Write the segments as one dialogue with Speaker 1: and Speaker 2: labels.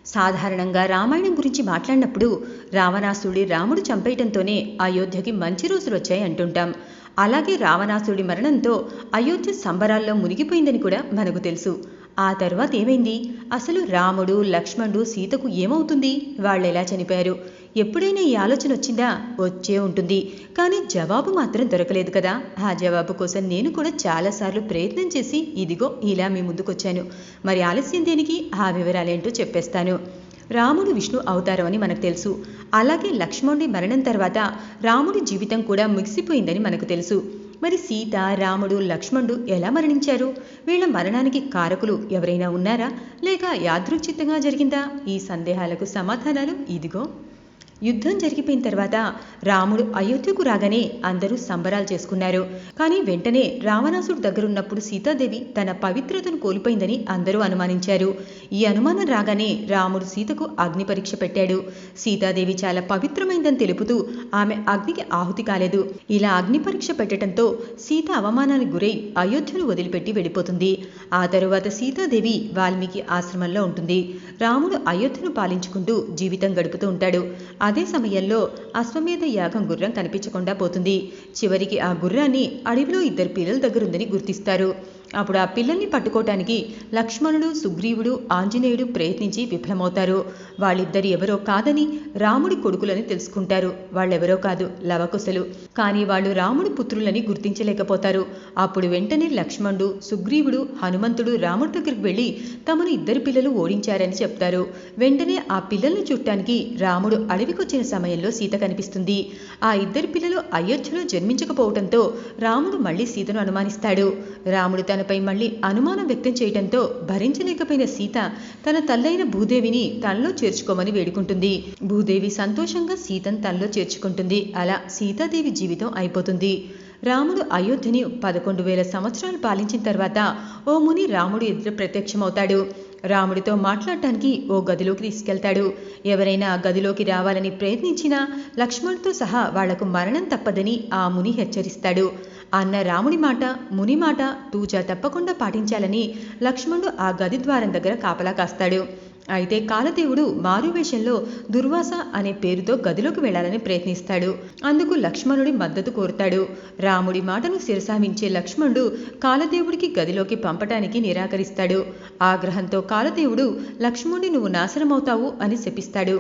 Speaker 1: సాధారణంగా రామాయణం గురించి మాట్లాడినప్పుడు రావణాసుడి రాముడు చంపేయటంతోనే అయోధ్యకి మంచి రోజులు వచ్చాయి అంటుంటాం. అలాగే రావణాసుడి మరణంతో అయోధ్య సంబరాల్లో మునిగిపోయిందని కూడా మనకు తెలుసు. ఆ తర్వాత ఏమైంది? అసలు రాముడు లక్ష్మణుడు సీతకు ఏమవుతుంది? వాళ్ళు ఎలా చనిపోయారు? ఎప్పుడైనా ఈ ఆలోచన వచ్చిందా? వచ్చే ఉంటుంది, కానీ జవాబు మాత్రం దొరకలేదు కదా. ఆ జవాబు కోసం నేను కూడా చాలాసార్లు ప్రయత్నం చేసి ఇదిగో ఇలా మీ ముందుకొచ్చాను. మరి ఆలస్యం దేనికి? ఆ వివరాలేంటో చెప్పేస్తాను. రాముడు విష్ణు అవతారం అని మనకు తెలుసు. అలాగే లక్ష్మణుడి మరణం తర్వాత రాముడి జీవితం కూడా ముగిసిపోయిందని మనకు తెలుసు. మరి సీత, రాముడు, లక్ష్మణుడు ఎలా మరణించారు? వీళ్ళ మరణానికి కారకులు ఎవరైనా ఉన్నారా, లేక యాదృచ్ఛికంగా జరిగిందా? ఈ సందేహాలకు సమాధానాలు ఇదిగో. యుద్ధం జరిగిపోయిన తర్వాత రాముడు అయోధ్యకు రాగానే అందరూ సంబరాలు చేసుకున్నారు. కానీ వెంటనే రావణాసుడు దగ్గరున్నప్పుడు సీతాదేవి తన పవిత్రతను కోల్పోయిందని అందరూ అనుమానించారు. ఈ అనుమానం రాగానే రాముడు సీతకు అగ్ని పరీక్ష పెట్టాడు. సీతాదేవి చాలా పవిత్రమైందని తెలుపుతూ ఆమె అగ్నికి ఆహుతి కాలేదు. ఇలా అగ్ని పరీక్ష పెట్టడంతో సీత అవమానానికి గురై అయోధ్యను వదిలిపెట్టి వెళ్ళిపోతుంది. ఆ తరువాత సీతాదేవి వాల్మీకి ఆశ్రమంలో ఉంటుంది. రాముడు అయోధ్యను పాలించుకుంటూ జీవితం గడుపుతూ ఉంటాడు. అదే సమయంలో అశ్వమేధ యాగం గుర్రం కనిపించకుండా పోతుంది. చివరికి ఆ గుర్రాన్ని అడవిలో 2 పిల్లల దగ్గరుందని గుర్తిస్తారు. అప్పుడు ఆ పిల్లల్ని పట్టుకోవటానికి లక్ష్మణుడు, సుగ్రీవుడు, ఆంజనేయుడు ప్రయత్నించి విఫలమవుతారు. వాళ్ళిద్దరు ఎవరో కాదని రాముడి కొడుకులని తెలుసుకుంటారు. వాళ్ళెవరో కాదు, లవకుశలు. కానీ వాళ్ళు రాముడి పుత్రులని గుర్తించలేకపోతారు. అప్పుడు వెంటనే లక్ష్మణుడు, సుగ్రీవుడు, హనుమంతుడు రాముడి దగ్గరికి వెళ్ళి తమను 2 పిల్లలు ఓడించారని చెప్తారు. వెంటనే ఆ పిల్లల్ని చుట్టానికి రాముడు అడవికొచ్చిన సమయంలో సీత కనిపిస్తుంది. ఆ 2 పిల్లలు అయోధ్యలో జన్మించకపోవడంతో రాముడు మళ్ళీ సీతను అనుమానిస్తాడు. రాముడు తనపై మళ్ళీ అనుమానం వ్యక్తం చేయడంతో భరించలేకపోయిన సీత తన తల్లైన భూదేవిని తనలో చేర్చుకోమని వేడుకుంటుంది. భూదేవి సంతోషంగా సీతను తనలో చేర్చుకుంటుంది. అలా సీతాదేవి జీవితం అయిపోతుంది. రాముడు అయోధ్యని 11,000 సంవత్సరాలు పాలించిన తర్వాత ఓ ముని రాముడు ఎదురు ప్రత్యక్షమవుతాడు. రాముడితో మాట్లాడటానికి ఓ గదిలోకి తీసుకెళ్తాడు. ఎవరైనా ఆ గదిలోకి రావాలని ప్రయత్నించినా లక్ష్మణుడితో సహా వాళ్లకు మరణం తప్పదని ఆ ముని హెచ్చరిస్తాడు. అన్న రాముడి మాట, ముని మాట తూచా తప్పకుండా పాటించాలని లక్ష్మణుడు ఆ గది ద్వారం దగ్గర కాపలా కాస్తాడు. అయితే కాలదేవుడు మారువేషంలో దుర్వాస అనే పేరుతో గదిలోకి వెళ్లాలని ప్రయత్నిస్తాడు. అందుకు లక్ష్మణుడి మద్దతు కోరుతాడు. రాముడి మాటను శిరసావించే లక్ష్మణుడు కాలదేవుడికి గదిలోకి పంపటానికి నిరాకరిస్తాడు. ఆగ్రహంతో కాలదేవుడు లక్ష్మణుడి నువ్వు నాశనమవుతావు అని శపిస్తాడు.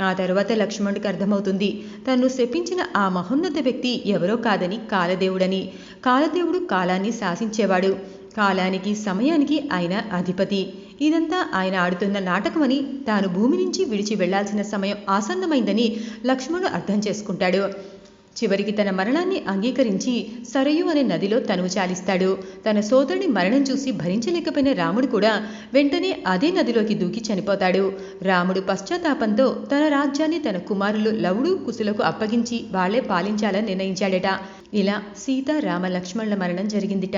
Speaker 1: ఆ తర్వాత లక్ష్మణుడికి అర్థమవుతుంది తను శపించిన ఆ మహోన్నత వ్యక్తి ఎవరో కాదని కాలదేవుడని. కాలదేవుడు కాలాన్ని శాసించేవాడు. కాలానికి, సమయానికి ఆయన అధిపతి. ఇదంతా ఆయన ఆడుతున్న నాటకమని, తాను భూమి నుంచి విడిచి వెళ్లాల్సిన సమయం ఆసన్నమైందని లక్ష్మణుడు అర్థం చేసుకుంటాడు. చివరికి తన మరణాన్ని అంగీకరించి సరయు అనే నదిలో తనువు చాలిస్తాడు. తన సోదరుడి మరణం చూసి భరించలేకపోయిన రాముడు కూడా వెంటనే అదే నదిలోకి దూకి చనిపోతాడు. రాముడు పశ్చాత్తాపంతో తన రాజ్యాన్ని తన కుమారులు లవుడు, కుశులకు అప్పగించి వాళ్లే పాలించాలని నిర్ణయించాడట. ఇలా సీత, రామ, లక్ష్మణుల మరణం జరిగిందిట.